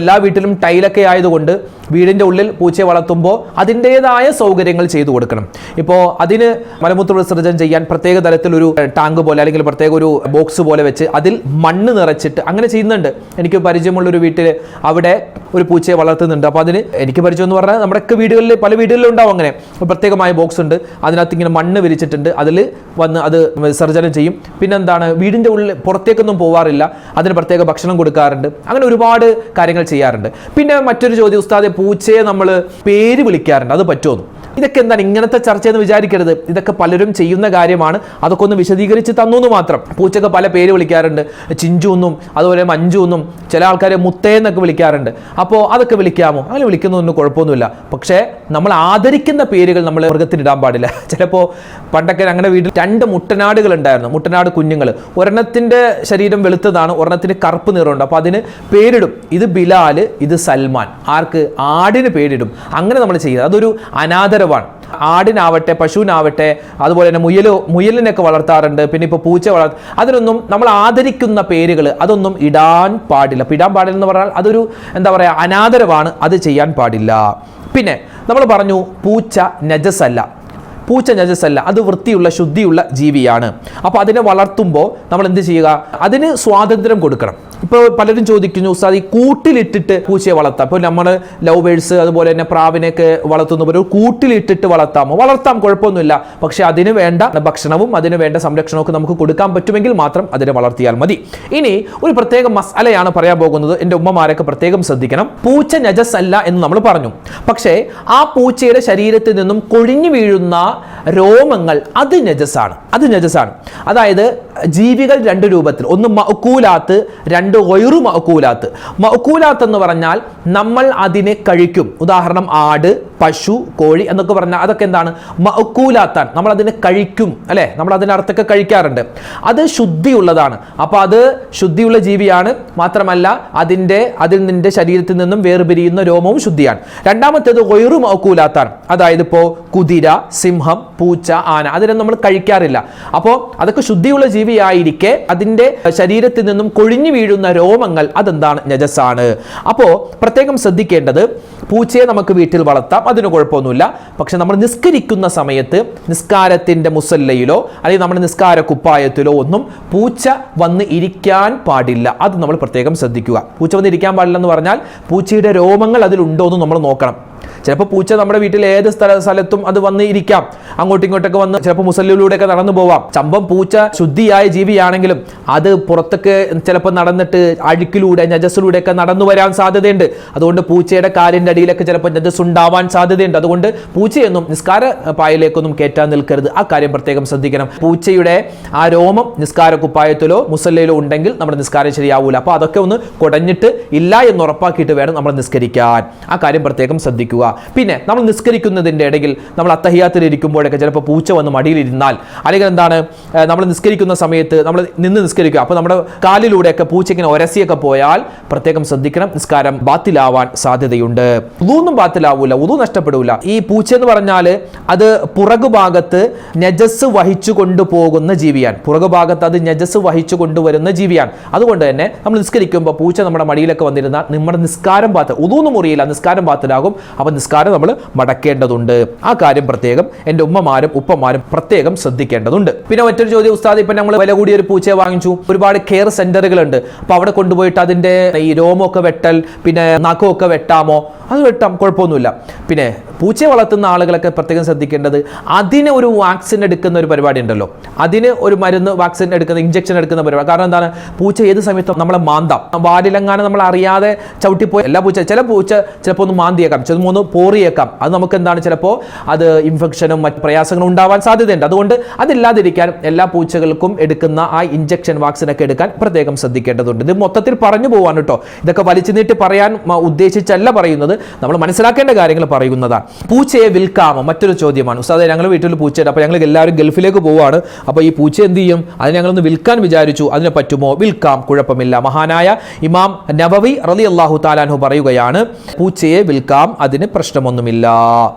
എല്ലാ വീട്ടിലും ടൈലൊക്കെ ആയതുകൊണ്ട് വീടിൻ്റെ ഉള്ളിൽ പൂച്ചയെ വളർത്തുമ്പോൾ അതിൻ്റെതായ സൗകര്യങ്ങൾ ചെയ്തു കൊടുക്കണം. ഇപ്പോൾ അതിന് മലമൂത്ര വിസർജനം ചെയ്യാൻ പ്രത്യേക തരത്തിലൊരു ടാങ്ക് പോലെ അല്ലെങ്കിൽ പ്രത്യേക ഒരു ബോക്സ് പോലെ വെച്ച് അതിൽ മണ്ണ് നിറച്ചിട്ട് അങ്ങനെ ചെയ്യുന്നുണ്ട്. എനിക്ക് പരിചയമുള്ളൊരു വീട്ടിൽ അവിടെ ഒരു പൂച്ചയെ വളർത്തുന്നുണ്ട്. അപ്പോൾ അതിന് എനിക്ക് പരിചയം എന്ന് പറഞ്ഞാൽ നമ്മുടെയൊക്കെ വീടുകളിൽ പല വീടുകളിലും ഉണ്ടാവും അങ്ങനെ പ്രത്യേകമായ ബോക്സ് ഉണ്ട്, അതിനകത്ത് ഇങ്ങനെ മണ്ണ് വിരിച്ചിട്ടുണ്ട്, അതിൽ വന്ന് അത് വിസർജനം ചെയ്യും. പിന്നെ വീടിൻ്റെ ഉള്ളിൽ പുറത്തേക്കൊന്നും പോവാറില്ല, അതിന് പ്രത്യേക ഭക്ഷണം കൊടുക്കാറുണ്ട്. അങ്ങനെ ഒരുപാട് കാര്യങ്ങൾ ചെയ്യാറുണ്ട്. പിന്നെ മറ്റൊരു ചോദ്യം, ഉസ്താദെ പൂച്ചയെ നമ്മൾ പേര് വിളിക്കാറുണ്ട്, അത് പറ്റുമോ? ഇതൊക്കെ ഇങ്ങനത്തെ ചർച്ചയെന്ന് വിചാരിക്കരുത്. ഇതൊക്കെ പലരും ചെയ്യുന്ന കാര്യമാണ്, അതൊക്കെ ഒന്ന് വിശദീകരിച്ച് തന്നു എന്ന് മാത്രം. പൂച്ചക്ക് പല പേര് വിളിക്കാറുണ്ട്, ചിഞ്ചു എന്നും അതുപോലെ മഞ്ജു എന്നും, ചില ആൾക്കാർ മുത്തേന്നൊക്കെ വിളിക്കാറുണ്ട്. അപ്പോൾ അതൊക്കെ വിളിക്കാമോ? അങ്ങനെ വിളിക്കുന്നതൊന്നും കുഴപ്പമൊന്നുമില്ല. പക്ഷേ നമ്മൾ ആദരിക്കുന്ന പേരുകൾ നമ്മൾ മൃഗത്തിന് ഇടാൻ പാടില്ല. ചിലപ്പോൾ പണ്ടൊക്കെ ഞങ്ങളുടെ വീട്ടിൽ 2 മുട്ടനാടുകൾ ഉണ്ടായിരുന്നു, മുട്ടനാട് കുഞ്ഞുങ്ങൾ. ഒരെണ്ണത്തിൻ്റെ ശരീരം വെളുത്തതാണ്, ഒരെണ്ണത്തിന് കറുപ്പ് നിറമുണ്ട്. അപ്പോൾ അതിന് പേരിടും, ഇത് ബിലാൽ, ഇത് സൽമാൻ. ആർക്ക്? ആടിന് പേരിടും. അങ്ങനെ നമ്മൾ ചെയ്യുക, അതൊരു അനാദരവാണ്. ആടിനാവട്ടെ പശുവിനാവട്ടെ, അതുപോലെ തന്നെ മുയലിനൊക്കെ വളർത്താറുണ്ട്. പിന്നെ ഇപ്പോൾ പൂച്ച അതിനൊന്നും നമ്മൾ ആദരിക്കുന്ന പേരുകൾ അതൊന്നും ഇടാൻ പാടില്ല. ഇടാൻ പാടില്ല എന്ന് പറഞ്ഞാൽ അതൊരു അനാദരവാണ്, അത് ചെയ്യാൻ പാടില്ല. പിന്നെ നമ്മൾ പറഞ്ഞു പൂച്ച നജസല്ല. പൂച്ച നജസല്ല, അത് വൃത്തിയുള്ള ശുദ്ധിയുള്ള ജീവിയാണ്. അപ്പോൾ അതിനെ വളർത്തുമ്പോൾ നമ്മൾ എന്ത് ചെയ്യുക? അതിന് സ്വാതന്ത്ര്യം കൊടുക്കണം. ഇപ്പോൾ പലരും ചോദിക്കുന്നു, ഉസ്താദ് ഈ കൂട്ടിലിട്ടിട്ട് പൂച്ചയെ വളർത്താം. ഇപ്പോൾ നമ്മൾ ലവ് ബേഴ്സ് അതുപോലെ തന്നെ പ്രാവിനെയൊക്കെ വളർത്തുന്നവർ കൂട്ടിലിട്ടിട്ട് വളർത്താമോ? വളർത്താം, കുഴപ്പമൊന്നുമില്ല. പക്ഷെ അതിന് വേണ്ട ഭക്ഷണവും അതിന് വേണ്ട സംരക്ഷണമൊക്കെ നമുക്ക് കൊടുക്കാൻ പറ്റുമെങ്കിൽ മാത്രം അതിനെ വളർത്തിയാൽ മതി. ഇനി ഒരു പ്രത്യേക മസാലയാണ് പറയാൻ പോകുന്നത്. എൻ്റെ ഉമ്മമാരൊക്കെ പ്രത്യേകം ശ്രദ്ധിക്കണം. പൂച്ച നജസല്ല എന്ന് നമ്മൾ പറഞ്ഞു, പക്ഷേ ആ പൂച്ചയുടെ ശരീരത്തിൽ നിന്നും കൊഴിഞ്ഞു വീഴുന്ന രോമങ്ങൾ അത് നജസാണ്. അതായത് ജീവികൾ 2 രൂപത്തിൽ, ഒന്ന് മഅ്കൂലാത്ത്, 2 ഗൈറു മഅ്കൂലാത്ത്. മഅ്കൂലാത്ത് എന്ന് പറഞ്ഞാൽ നമ്മൾ അതിനെ കഴിക്കും. ഉദാഹരണം ആട്, പശു, കോഴി എന്നൊക്കെ പറഞ്ഞാൽ അതൊക്കെ എന്താണ്? മഅ്കൂലാത്താണ്. നമ്മൾ അതിനെ കഴിക്കും അല്ലേ? നമ്മൾ അതിനർത്ഥമൊക്കെ കഴിക്കാറുണ്ട്. അത് ശുദ്ധിയുള്ളതാണ്. അപ്പോൾ അത് ശുദ്ധിയുള്ള ജീവിയാണ്. മാത്രമല്ല അതിൽ നിന്റെ ശരീരത്തിൽ നിന്നും വേർപിരിയുന്ന രോമവും ശുദ്ധിയാണ്. രണ്ടാമത്തേത് ഗൈറു മഅ്കൂലാത്താണ്. അതായത് ഇപ്പോൾ കുതിര, സിംഹം, പൂച്ച, ആന, അതിനെ നമ്മൾ കഴിക്കാറില്ല. അപ്പോൾ അതൊക്കെ ശുദ്ധിയുള്ള ജീവിയായിരിക്കെ അതിൻ്റെ ശരീരത്തിൽ നിന്നും കൊഴിഞ്ഞു വീഴുന്ന രോമങ്ങൾ അതെന്താണ്? നജസാണ്. അപ്പോൾ പ്രത്യേകം ശ്രദ്ധിക്കേണ്ടത്, പൂച്ചയെ നമുക്ക് വീട്ടിൽ വളർത്താം, അതിന് കുഴപ്പമൊന്നുമില്ല. പക്ഷെ നമ്മൾ നിസ്കരിക്കുന്ന സമയത്ത് നിസ്കാരത്തിൻ്റെ മുസല്ലയിലോ അല്ലെങ്കിൽ നമ്മുടെ നിസ്കാര കുപ്പായത്തിലോ ഒന്നും പൂച്ച വന്ന് ഇരിക്കാൻ പാടില്ല. അത് നമ്മൾ പ്രത്യേകം ശ്രദ്ധിക്കുക. പൂച്ച വന്ന് ഇരിക്കാൻ പാടില്ല എന്ന് പറഞ്ഞാൽ പൂച്ചയുടെ രോമങ്ങൾ അതിലുണ്ടോ എന്ന് നമ്മൾ നോക്കണം. ചിലപ്പോൾ പൂച്ച നമ്മുടെ വീട്ടിൽ ഏത് സ്ഥലത്തും അത് വന്ന് ഇരിക്കാം, അങ്ങോട്ടും ഇങ്ങോട്ടൊക്കെ വന്ന് ചിലപ്പോൾ മുസല്ലിലൂടെയൊക്കെ നടന്നു പോവാം. ചമ്പം പൂച്ച ശുദ്ധിയായ ജീവിയാണെങ്കിലും അത് പുറത്തൊക്കെ ചിലപ്പോൾ നടന്നിട്ട് അഴുക്കിലൂടെ നജസിലൂടെയൊക്കെ നടന്നു വരാൻ സാധ്യതയുണ്ട്. അതുകൊണ്ട് പൂച്ചയുടെ കാലിൻ്റെ അടിയിലൊക്കെ ചിലപ്പോൾ നജസ് ഉണ്ടാവാൻ സാധ്യതയുണ്ട്. അതുകൊണ്ട് പൂച്ചയൊന്നും നിസ്കാര പായലേക്കൊന്നും കയറ്റാൻ നിൽക്കരുത്. ആ കാര്യം പ്രത്യേകം ശ്രദ്ധിക്കണം. പൂച്ചയുടെ ആ രോമം നിസ്കാര കുപ്പായത്തിലോ മുസല്ലയിലോ ഉണ്ടെങ്കിൽ നമ്മുടെ നിസ്കാരം ശരിയാവൂല. അപ്പോൾ അതൊക്കെ ഒന്ന് കുടഞ്ഞിട്ട് ഇല്ല എന്ന് ഉറപ്പാക്കിയിട്ട് വേണം നമ്മൾ നിസ്കരിക്കാൻ. ആ കാര്യം പ്രത്യേകം ശ്രദ്ധിക്കുക. പിന്നെ നമ്മൾ നിസ്കരിക്കുന്നതിൻ്റെ ഇടയിൽ നമ്മൾ അത്തഹിയാത്തിൽ ഇരിക്കുമ്പോഴൊക്കെ ചിലപ്പോൾ പൂച്ച വന്ന് മടിയിലിരുന്നാൽ, അല്ലെങ്കിൽ നമ്മൾ നിസ്കരിക്കുന്ന സമയത്ത് നമ്മൾ നിന്ന് നിസ്കരിക്കുക, അപ്പോൾ നമ്മുടെ കാലിലൂടെയൊക്കെ പൂച്ച ഇങ്ങനെ ഒരസിയൊക്കെ പോയാൽ പ്രത്യേകം ശ്രദ്ധിക്കണം, നിസ്കാരം ബാത്തിലാവാൻ സാധ്യതയുണ്ട്. ഉദൂന്നും ബാത്തിലാവൂല, ഉദൂ നഷ്ടപ്പെടൂല. ഈ പൂച്ച എന്ന് പറഞ്ഞാൽ അത് പുറകുഭാഗത്ത് നജസ് വഹിച്ചു കൊണ്ടുപോകുന്ന ജീവിയാണ്. പുറകുഭാഗത്ത് അത് നജസ് വഹിച്ചു കൊണ്ടുവരുന്ന ജീവിയാണ്. അതുകൊണ്ട് തന്നെ നമ്മൾ നിസ്കരിക്കുമ്പോൾ പൂച്ച നമ്മുടെ മടിയിലൊക്കെ വന്നിരുന്നാൽ നമ്മുടെ നിസ്കാരം ഉദൂന്നും മുറിയില്ല, നിസ്കാരം ബാത്തിലാകും. അപ്പം നിസ്കാരം നമ്മൾ മടക്കേണ്ടതുണ്ട്. ആ കാര്യം പ്രത്യേകം എൻ്റെ ഉമ്മമാരും ഉപ്പമാരും പ്രത്യേകം ശ്രദ്ധിക്കേണ്ടതുണ്ട്. പിന്നെ മറ്റൊരു ചോദ്യം, ഉസ്താദ് ഇപ്പം നമ്മൾ വില കൂടിയ ഒരു പൂച്ചയെ വാങ്ങിച്ചു, ഒരുപാട് കെയർ സെന്ററുകളുണ്ട്, അപ്പോൾ അവിടെ കൊണ്ടുപോയിട്ട് അതിൻ്റെ ഈ രോമമൊക്കെ വെട്ടൽ പിന്നെ നഖമൊക്കെ വെട്ടാമോ? അത് വെട്ടാം, കുഴപ്പമൊന്നുമില്ല. പിന്നെ പൂച്ചയെ വളർത്തുന്ന ആളുകളൊക്കെ പ്രത്യേകം ശ്രദ്ധിക്കേണ്ടത്, അതിന് ഒരു വാക്സിൻ എടുക്കുന്ന ഒരു പരിപാടി ഉണ്ടല്ലോ, അതിന് ഒരു മരുന്ന് വാക്സിൻ എടുക്കുന്ന ഇഞ്ചക്ഷൻ എടുക്കുന്ന പരിപാടി. കാരണം എന്താണ്, പൂച്ച ഏത് സമയത്തും നമ്മളെ മാന്താം, വാലിലെങ്ങാനും നമ്മൾ അറിയാതെ ചവിട്ടിപ്പോയി. എല്ലാ പൂച്ച, ചില പൂച്ച ചിലപ്പോൾ ഒന്ന് മാന്തിയേക്കാം, ചിലപ്പോൾ ഒന്ന് പോറിയേക്കാം. അത് നമുക്ക് എന്താണ്, ചിലപ്പോൾ അത് ഇൻഫെക്ഷനും മറ്റ് പ്രയാസങ്ങളും ഉണ്ടാവാൻ സാധ്യതയുണ്ട്. അതുകൊണ്ട് അതില്ലാതിരിക്കാൻ എല്ലാ പൂച്ചകൾക്കും എടുക്കുന്ന ആ ഇഞ്ചക്ഷൻ വാക്സിനൊക്കെ എടുക്കാൻ പ്രത്യേകം ശ്രദ്ധിക്കേണ്ടതുണ്ട്. ഇത് മൊത്തത്തിൽ പറഞ്ഞു പോവാൻ കേട്ടോ, ഇതൊക്കെ വലിച്ചു നീട്ടി പറയാൻ ഉദ്ദേശിച്ചല്ല പറയുന്നത്, നമ്മൾ മനസ്സിലാക്കേണ്ട കാര്യങ്ങൾ പറയുന്നതാണ്. പൂച്ചയെ വിൽക്കാമോ? മറ്റൊരു ചോദ്യമാണ്. ഉസ്താദേ, ഞങ്ങൾ വീട്ടിൽ പൂച്ചയുണ്ട്, അപ്പോൾ ഞങ്ങൾ എല്ലാവരും ഗൾഫിലേക്ക് പോവുകയാണ്, അപ്പോൾ ഈ പൂച്ച എന്ത് ചെയ്യും? അതിനെ ഞങ്ങളൊന്ന് വിൽക്കാൻ വിചാരിച്ചു, അതിനെ പറ്റുമോ? വിൽക്കാം, കുഴപ്പമില്ല. മഹാനായ ഇമാം നവവി റളിയല്ലാഹു തആല അൻഹു പറയുകയാണ്, പൂച്ചയെ വിൽക്കാം, അതിന് പ്രശ്നമൊന്നുമില്ല.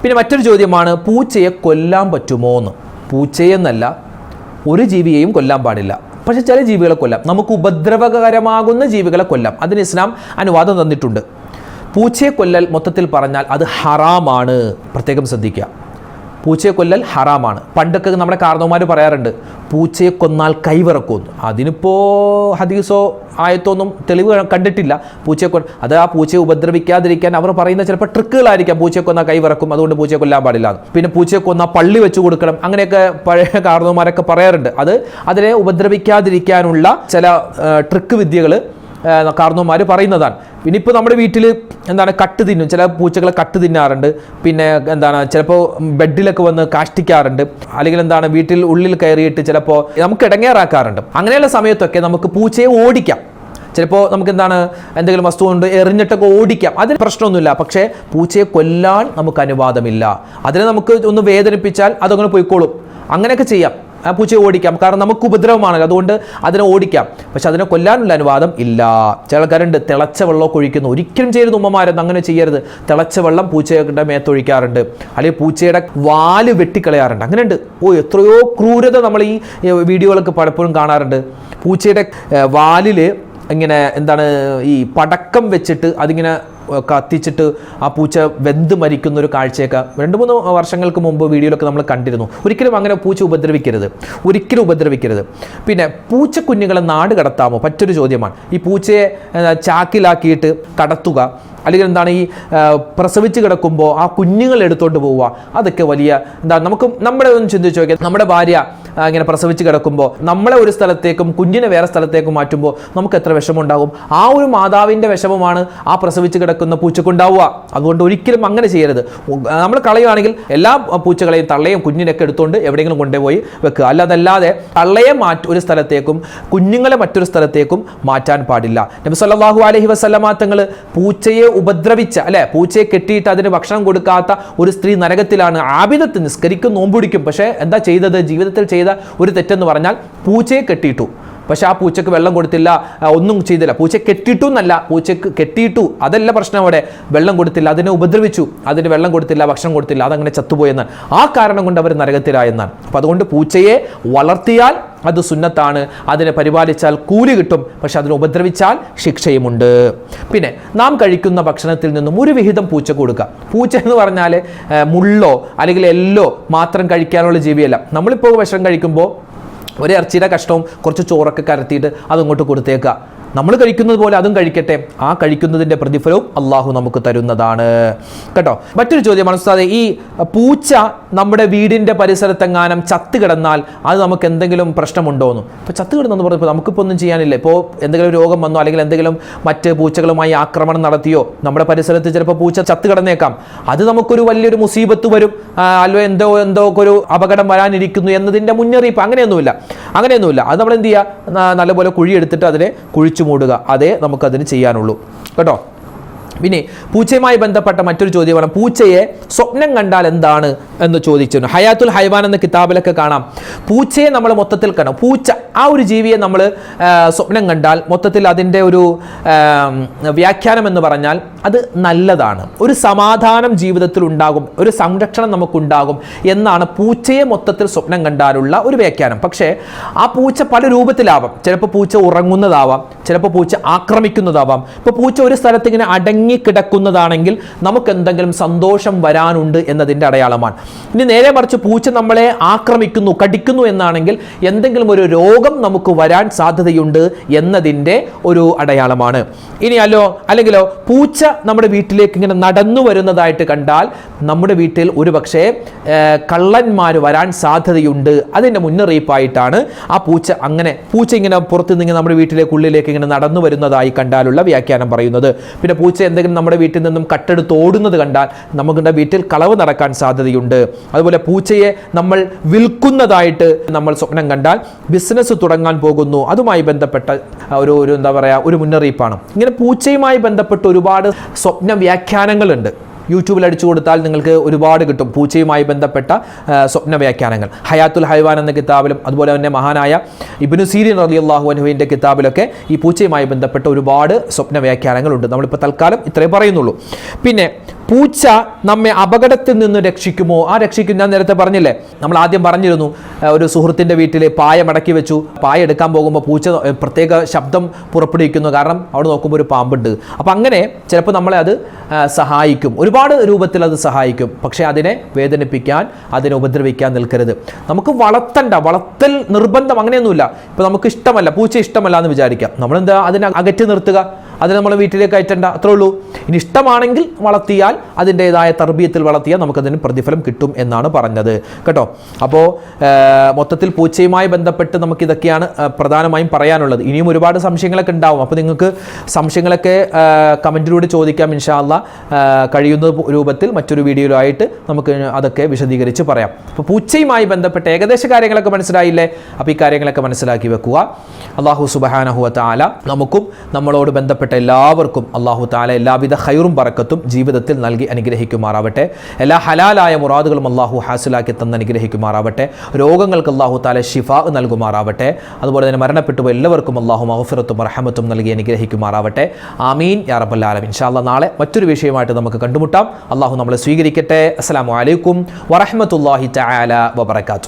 പിന്നെ മറ്റൊരു ചോദ്യമാണ്, പൂച്ചയെ കൊല്ലാൻ പറ്റുമോ എന്ന്. പൂച്ചയെന്നല്ല, ഒരു ജീവിയെയും കൊല്ലാൻ പാടില്ല, പക്ഷെ ചില ജീവികളെ കൊല്ലാം. നമുക്ക് ഉപദ്രവകരമാകുന്ന ജീവികളെ കൊല്ലാം, അതിന് ഇസ്ലാം അനുവാദം തന്നിട്ടുണ്ട്. പൂച്ചയെ കൊല്ലൽ മൊത്തത്തിൽ പറഞ്ഞാൽ അത് ഹറാമാണ്, പ്രത്യേകം ശ്രദ്ധിക്കുക. പൂച്ചയെ കൊല്ലൽ ഹറാമാണ്. പണ്ടൊക്കെ നമ്മുടെ കാരണവന്മാർ പറയാറുണ്ട്, പൂച്ചയെ കൊന്നാൽ കൈവിറക്കുമെന്ന്. അതിനിപ്പോൾ ഹദീസോ ആയത്തൊന്നും തെളിവ് കണ്ടിട്ടില്ല. അത് ആ പൂച്ചയെ ഉപദ്രവിക്കാതിരിക്കാൻ അവർ പറയുന്ന ചിലപ്പോൾ ട്രിക്കുകളായിരിക്കാം. പൂച്ചയെ കൊന്നാൽ കൈവിറക്കും, അതുകൊണ്ട് പൂച്ചയെ കൊല്ലാൻ പാടില്ല. പിന്നെ പൂച്ചയെ കൊന്നാൽ പള്ളി വെച്ച് കൊടുക്കണം, അങ്ങനെയൊക്കെ പഴയ കാരണവന്മാരൊക്കെ പറയാറുണ്ട്. അതിനെ ഉപദ്രവിക്കാതിരിക്കാനുള്ള ചില ട്രിക്ക് വിദ്യകൾ കാരണവന്മാർ പറയുന്നതാണ്. പിന്നെ ഇപ്പോൾ നമ്മുടെ വീട്ടിൽ എന്താണ്, കട്ട് തിന്നും, ചില പൂച്ചകളെ കട്ട് തിന്നാറുണ്ട്. പിന്നെ എന്താണ്, ചിലപ്പോൾ ബെഡിലൊക്കെ വന്ന് കാഷ്ടിക്കാറുണ്ട്, അല്ലെങ്കിൽ എന്താണ് വീട്ടിൽ ഉള്ളിൽ കയറിയിട്ട് ചിലപ്പോൾ നമുക്ക് ഇടങ്ങേറാക്കാറുണ്ട്. അങ്ങനെയുള്ള സമയത്തൊക്കെ നമുക്ക് പൂച്ചയെ ഓടിക്കാം. ചിലപ്പോൾ നമുക്ക് എന്താണ്, എന്തെങ്കിലും വസ്തു കൊണ്ട് എറിഞ്ഞിട്ടൊക്കെ ഓടിക്കാം, അതിന് പ്രശ്നമൊന്നുമില്ല. പക്ഷേ പൂച്ചയെ കൊല്ലാൻ നമുക്ക് അനുവാദമില്ല. അതിനെ നമുക്ക് ഒന്ന് വേദനിപ്പിച്ചാൽ അതങ്ങനെ പോയിക്കോളും, അങ്ങനെയൊക്കെ ചെയ്യാം. പൂച്ചയെ ഓടിക്കാം, കാരണം നമുക്ക് ഉപദ്രവമാണല്ലോ, അതുകൊണ്ട് അതിനെ ഓടിക്കാം. പക്ഷെ അതിനെ കൊല്ലാനുള്ള അനുവാദം ഇല്ല. ചില ആൾക്കാരുണ്ട് തിളച്ച വെള്ളമൊക്കെ ഒഴിക്കുന്നു. ഒരിക്കലും ചെയ്യരുത് ഉമ്മമാരെന്ന്, അങ്ങനെ ചെയ്യരുത്. തിളച്ച വെള്ളം പൂച്ചയുടെ മേത്തൊഴിക്കാറുണ്ട്, അല്ലെങ്കിൽ പൂച്ചയുടെ വാല് വെട്ടിക്കളയാറുണ്ട്. അങ്ങനെയുണ്ട്. എത്രയോ ക്രൂരത നമ്മൾ ഈ വീഡിയോകളൊക്കെ പലപ്പോഴും കാണാറുണ്ട്. പൂച്ചയുടെ വാലിൽ ഇങ്ങനെ എന്താണ്, ഈ പടക്കം വെച്ചിട്ട് അതിങ്ങനെ കത്തിച്ചിട്ട് ആ പൂച്ച വെന്ത് മരിക്കുന്ന ഒരു കാഴ്ചയൊക്കെ 2-3 വർഷങ്ങൾക്ക് മുമ്പ് വീഡിയോയിലൊക്കെ നമ്മൾ കണ്ടിരുന്നു. ഒരിക്കലും അങ്ങനെ പൂച്ച ഉപദ്രവിക്കരുത്, ഒരിക്കലും ഉപദ്രവിക്കരുത്. പിന്നെ പൂച്ചക്കുഞ്ഞുങ്ങളെ നാട് കടത്താമോ? മറ്റൊരു ചോദ്യമാണ്. ഈ പൂച്ചയെ ചാക്കിലാക്കിയിട്ട് കടത്തുക, അല്ലെങ്കിൽ എന്താണ്, ഈ പ്രസവിച്ച് കിടക്കുമ്പോൾ ആ കുഞ്ഞുങ്ങൾ എടുത്തോണ്ട് പോവുക, അതൊക്കെ വലിയ എന്താണ്. നമ്മളെ ഒന്ന് ചിന്തിച്ച് നോക്കിയാൽ, നമ്മുടെ ഭാര്യ ഇങ്ങനെ പ്രസവിച്ച് കിടക്കുമ്പോൾ നമ്മളെ ഒരു സ്ഥലത്തേക്കും കുഞ്ഞിനെ വേറെ സ്ഥലത്തേക്കും മാറ്റുമ്പോൾ നമുക്ക് എത്ര വിഷമമുണ്ടാകും. ആ ഒരു മാതാവിൻ്റെ വിഷമമാണ് ആ പ്രസവിച്ച് കിടക്കുന്ന പൂച്ചക്കുണ്ടാവുക. അതുകൊണ്ട് ഒരിക്കലും അങ്ങനെ ചെയ്യരുത്. നമ്മൾ കളയുകയാണെങ്കിൽ എല്ലാ പൂച്ചകളെയും തള്ളയും കുഞ്ഞിനൊക്കെ എടുത്തുകൊണ്ട് എവിടെയെങ്കിലും കൊണ്ടുപോയി വെക്കുക. അല്ലാതെ തള്ളയെ ഒരു സ്ഥലത്തേക്കും കുഞ്ഞുങ്ങളെ മറ്റൊരു സ്ഥലത്തേക്കും മാറ്റാൻ പാടില്ല. നബി സല്ലല്ലാഹു അലൈഹി വസല്ലമ തങ്ങൾ പൂച്ചയെ ഉപദ്രവിച്ച, അല്ലെ, പൂച്ചയെ കെട്ടിയിട്ട് അതിന് ഭക്ഷണം കൊടുക്കാത്ത ഒരു സ്ത്രീ നരകത്തിലാണ്. ആബിദത്ത്, നിസ്കരിക്കും, നോമ്പുടിക്കും, പക്ഷേ എന്താ ചെയ്തത്? ജീവിതത്തിൽ ചെയ്ത ഒരു തെറ്റെന്ന് പറഞ്ഞാൽ പൂച്ചയെ കെട്ടിയിട്ടു, പക്ഷെ ആ പൂച്ചക്ക് വെള്ളം കൊടുത്തില്ല, ഒന്നും ചെയ്തില്ല. പൂച്ച കെട്ടിയിട്ടു എന്നല്ല, പൂച്ചക്ക് കെട്ടിയിട്ടു, അതല്ല പ്രശ്നം. അവിടെ വെള്ളം കൊടുത്തില്ല, അതിനെ ഉപദ്രവിച്ചു, അതിന് വെള്ളം കൊടുത്തില്ല, ഭക്ഷണം കൊടുത്തില്ല, അതങ്ങനെ ചത്തുപോയെന്നാണ്. ആ കാരണം കൊണ്ട് അവർ നരകത്തിലായെന്നാണ്. അപ്പം അതുകൊണ്ട് പൂച്ചയെ വളർത്തിയാൽ അത് സുന്നത്താണ്, അതിനെ പരിപാലിച്ചാൽ കൂലി കിട്ടും, പക്ഷെ അതിനെ ഉപദ്രവിച്ചാൽ ശിക്ഷയുമുണ്ട്. പിന്നെ നാം കഴിക്കുന്ന ഭക്ഷണത്തിൽ നിന്നും ഒരു വിഹിതം പൂച്ച കൊടുക്കുക. പൂച്ച എന്ന് പറഞ്ഞാൽ മുള്ളോ അല്ലെങ്കിൽ എല്ലോ മാത്രം കഴിക്കാനുള്ള ജീവിയല്ല. നമ്മളിപ്പോൾ ഭക്ഷണം കഴിക്കുമ്പോൾ ഒരു ഇറച്ചിയുടെ കഷ്ണവും കുറച്ച് ചോറൊക്കെ കരത്തിയിട്ട് അതങ്ങോട്ട് കൊടുത്തേക്കുക. നമ്മൾ കഴിക്കുന്നത് പോലെ അതും കഴിക്കട്ടെ. ആ കഴിക്കുന്നതിൻ്റെ പ്രതിഫലവും അള്ളാഹു നമുക്ക് തരുന്നതാണ് കേട്ടോ. മറ്റൊരു ചോദ്യമാണ്, ഉസ്താദേ, ഈ പൂച്ച നമ്മുടെ വീടിൻ്റെ പരിസരത്തെങ്ങാനും ചത്ത് കിടന്നാൽ അത് നമുക്ക് എന്തെങ്കിലും പ്രശ്നമുണ്ടോയെന്നും. ഇപ്പോൾ ചത്ത് കിടന്നെന്ന് പറഞ്ഞപ്പോൾ നമുക്കിപ്പോൾ ഒന്നും ചെയ്യാനില്ല. ഇപ്പോൾ എന്തെങ്കിലും രോഗം വന്നോ അല്ലെങ്കിൽ എന്തെങ്കിലും മറ്റ് പൂച്ചകളുമായി ആക്രമണം നടത്തിയോ നമ്മുടെ പരിസരത്ത് ചിലപ്പോൾ പൂച്ച ചത്ത് കിടന്നേക്കാം. അത് നമുക്കൊരു വലിയൊരു മുസീബത്ത് വരും, അല്ലോ എന്തോ ഒരു അപകടം വരാനിരിക്കുന്നു എന്നതിൻ്റെ മുന്നറിയിപ്പ്. അങ്ങനെയൊന്നുമില്ല. അത് നമ്മൾ എന്ത് ചെയ്യുക, നല്ലപോലെ കുഴിയെടുത്തിട്ട് അതിനെ കുഴിച്ചു മൂടുക. അതേ നമുക്കതിന് ചെയ്യാനുള്ളൂ കേട്ടോ. പിന്നെ പൂച്ചയുമായി ബന്ധപ്പെട്ട മറ്റൊരു ചോദ്യമാണ്, പൂച്ചയെ സ്വപ്നം കണ്ടാൽ എന്താണ് എന്ന് ചോദിച്ചിരുന്നു. ഹയാത്തുൽ ഹൈവാൻ എന്ന കിതാബിലൊക്കെ കാണാം, പൂച്ചയെ നമ്മൾ മൊത്തത്തിൽ കാണാം. പൂച്ച ആ ഒരു ജീവിയെ നമ്മൾ സ്വപ്നം കണ്ടാൽ മൊത്തത്തിൽ അതിൻ്റെ ഒരു വ്യാഖ്യാനം എന്ന് പറഞ്ഞാൽ അത് നല്ലതാണ്, ഒരു സമാധാനം ജീവിതത്തിൽ ഉണ്ടാകും, ഒരു സംരക്ഷണം നമുക്കുണ്ടാകും എന്നാണ് പൂച്ചയെ മൊത്തത്തിൽ സ്വപ്നം കണ്ടാലുള്ള ഒരു വ്യാഖ്യാനം. പക്ഷേ ആ പൂച്ച പല രൂപത്തിലാവാം. ചിലപ്പോൾ പൂച്ച ഉറങ്ങുന്നതാവാം, ചിലപ്പോൾ പൂച്ച ആക്രമിക്കുന്നതാവാം. ഇപ്പോൾ പൂച്ച ഒരു സ്ഥലത്ത് ഇങ്ങനെ അടങ്ങി ഉറങ്ങിക്കിടക്കുന്നതാണെങ്കിൽ നമുക്ക് എന്തെങ്കിലും സന്തോഷം വരാനുണ്ട് എന്നതിൻ്റെ അടയാളമാണ്. ഇനി നേരെ മറിച്ച് പൂച്ച നമ്മളെ ആക്രമിക്കുന്നു, കടിക്കുന്നു എന്നാണെങ്കിൽ എന്തെങ്കിലും ഒരു രോഗം നമുക്ക് വരാൻ സാധ്യതയുണ്ട് എന്നതിൻ്റെ ഒരു അടയാളമാണ്. ഇനി അല്ലെങ്കിലോ പൂച്ച നമ്മുടെ വീട്ടിലേക്ക് ഇങ്ങനെ നടന്നു വരുന്നതായിട്ട് കണ്ടാൽ നമ്മുടെ വീട്ടിൽ ഒരു പക്ഷേ കള്ളന്മാർ വരാൻ സാധ്യതയുണ്ട്. അതിൻ്റെ മുന്നറിയിപ്പായിട്ടാണ് ആ പൂച്ച ഇങ്ങനെ പുറത്തു നിന്ന് നമ്മുടെ വീട്ടിലേക്ക് ഉള്ളിലേക്ക് ഇങ്ങനെ നടന്നു വരുന്നതായി കണ്ടാലുള്ള വ്യാഖ്യാനം പറയുന്നത്. പിന്നെ പൂച്ച എന്തെങ്കിലും നമ്മുടെ വീട്ടിൽ നിന്നും കട്ടെടുത്ത് ഓടുന്നത് കണ്ടാൽ നമ്മുടെ വീട്ടിൽ കളവ് നടക്കാൻ സാധ്യതയുണ്ട്. അതുപോലെ പൂച്ചയെ നമ്മൾ വിൽക്കുന്നതായിട്ട് നമ്മൾ സ്വപ്നം കണ്ടാൽ ബിസിനസ് തുടങ്ങാൻ പോകുന്നു, അതുമായി ബന്ധപ്പെട്ട ഒരു മുന്നറിയിപ്പാണ്. ഇങ്ങനെ പൂച്ചയുമായി ബന്ധപ്പെട്ട് ഒരുപാട് സ്വപ്ന വ്യാഖ്യാനങ്ങളുണ്ട്. യൂട്യൂബിൽ അടിച്ചു കൊടുത്താൽ നിങ്ങൾക്ക് ഒരുപാട് കിട്ടും പൂച്ചയുമായി ബന്ധപ്പെട്ട സ്വപ്ന വ്യാഖ്യാനങ്ങൾ. ഹയാത്തുൽ ഹൈവാൻ എന്ന കിതാബിലും അതുപോലെ തന്നെ മഹാനായ ഇബ്നു സീരീൻ റളിയല്ലാഹു അൻഹുവിൻ്റെ കിതാബിലൊക്കെ ഈ പൂച്ചയുമായി ബന്ധപ്പെട്ട ഒരുപാട് സ്വപ്ന വ്യാഖ്യാനങ്ങളുണ്ട്. നമ്മളിപ്പോൾ തൽക്കാലം ഇത്രേ പറയുന്നുള്ളൂ. പിന്നെ പൂച്ച നമ്മെ അപകടത്തിൽ നിന്ന് രക്ഷിക്കുമോ? രക്ഷിക്കും. ഞാൻ നേരത്തെ പറഞ്ഞില്ലേ, നമ്മൾ ആദ്യം പറഞ്ഞിരുന്നു, ഒരു സുഹൃത്തിൻ്റെ വീട്ടിൽ പായ മടക്കി വെച്ചു. പായ എടുക്കാൻ പോകുമ്പോൾ പൂച്ച പ്രത്യേക ശബ്ദം പുറപ്പെടുവിക്കുന്നു, കാരണം അവിടെ നോക്കുമ്പോൾ ഒരു പാമ്പുണ്ട്. അപ്പം അങ്ങനെ ചിലപ്പോൾ നമ്മളെ അത് സഹായിക്കും, ഒരുപാട് രൂപത്തിൽ അത് സഹായിക്കും. പക്ഷേ അതിനെ വേദനിപ്പിക്കാൻ, അതിനെ ഉപദ്രവിക്കാൻ നിൽക്കരുത്. നമുക്ക് വളർത്തൽ നിർബന്ധം അങ്ങനെയൊന്നുമില്ല. ഇപ്പോൾ നമുക്ക് ഇഷ്ടമല്ല, പൂച്ച ഇഷ്ടമല്ല എന്ന് വിചാരിക്കാം, നമ്മളെന്താ അതിനെ അകറ്റി നിർത്തുക, അതിനെ നമ്മൾ വീട്ടിലേക്ക് കയറ്റണ്ട, അത്രേ ഉള്ളൂ. ഇനി ഇഷ്ടമാണെങ്കിൽ വളർത്തിയാൽ, അതിൻ്റെതായ തർബീയത്തിൽ വളർത്തിയാൽ നമുക്കതിന് പ്രതിഫലം കിട്ടും എന്നാണ് പറഞ്ഞത് കേട്ടോ. അപ്പോൾ മൊത്തത്തിൽ പൂച്ചയുമായി ബന്ധപ്പെട്ട് നമുക്കിതൊക്കെയാണ് പ്രധാനമായും പറയാനുള്ളത്. ഇനിയും ഒരുപാട് സംശയങ്ങളൊക്കെ ഉണ്ടാവും. അപ്പോൾ നിങ്ങൾക്ക് സംശയങ്ങളൊക്കെ കമൻറ്റിലൂടെ ചോദിക്കാം. ഇൻഷാ അല്ലാഹ് കഴിയുന്ന രൂപത്തിൽ മറ്റൊരു വീഡിയോയിലായിട്ട് നമുക്ക് അതൊക്കെ വിശദീകരിച്ച് പറയാം. അപ്പോൾ പൂച്ചയുമായി ബന്ധപ്പെട്ട ഏകദേശ കാര്യങ്ങളൊക്കെ മനസ്സിലായില്ലേ? അപ്പോൾ ഈ കാര്യങ്ങളൊക്കെ മനസ്സിലാക്കി വെക്കുക. അല്ലാഹു സുബ്ഹാനഹു വ തആല നമുക്കും നമ്മളോട് ബന്ധപ്പെട്ട എല്ലാവർക്കും അല്ലാഹു തആല എല്ലാവിധ ഖൈറും ബറക്കത്തും ജീവിതത്തിൽ നൽകി അനുഗ്രഹിക്കുമാറാവട്ടെ. എല്ലാ ഹലാലായ മുറാദുകളും അല്ലാഹു ഹാസിലാക്കി തന്ന് അനുഗ്രഹിക്കുമാറാവട്ടെ. രോഗങ്ങൾക്ക് അല്ലാഹു തആല ശിഫാ നൽകുമാറാവട്ടെ. അതുപോലെ തന്നെ മരണപ്പെട്ടു എല്ലാവർക്കും അല്ലാഹു മഗ്ഫിറത്തും റഹ്മത്തും നൽകി അനുഗ്രഹിക്കുമാറാവട്ടെ. ആമീൻ യാ റബ്ബൽ ആലമീൻ. ഇൻഷാ അല്ലാഹ് നാളെ മറ്റൊരു വിഷയമായിട്ട് നമുക്ക് കണ്ടുമുട്ടാം. അല്ലാഹു നമ്മളെ സ്വീകരിക്കട്ടെ. അസ്സലാമു അലൈക്കും വറഹ്മത്തുള്ളാഹി തആല വബറകാതുഹു.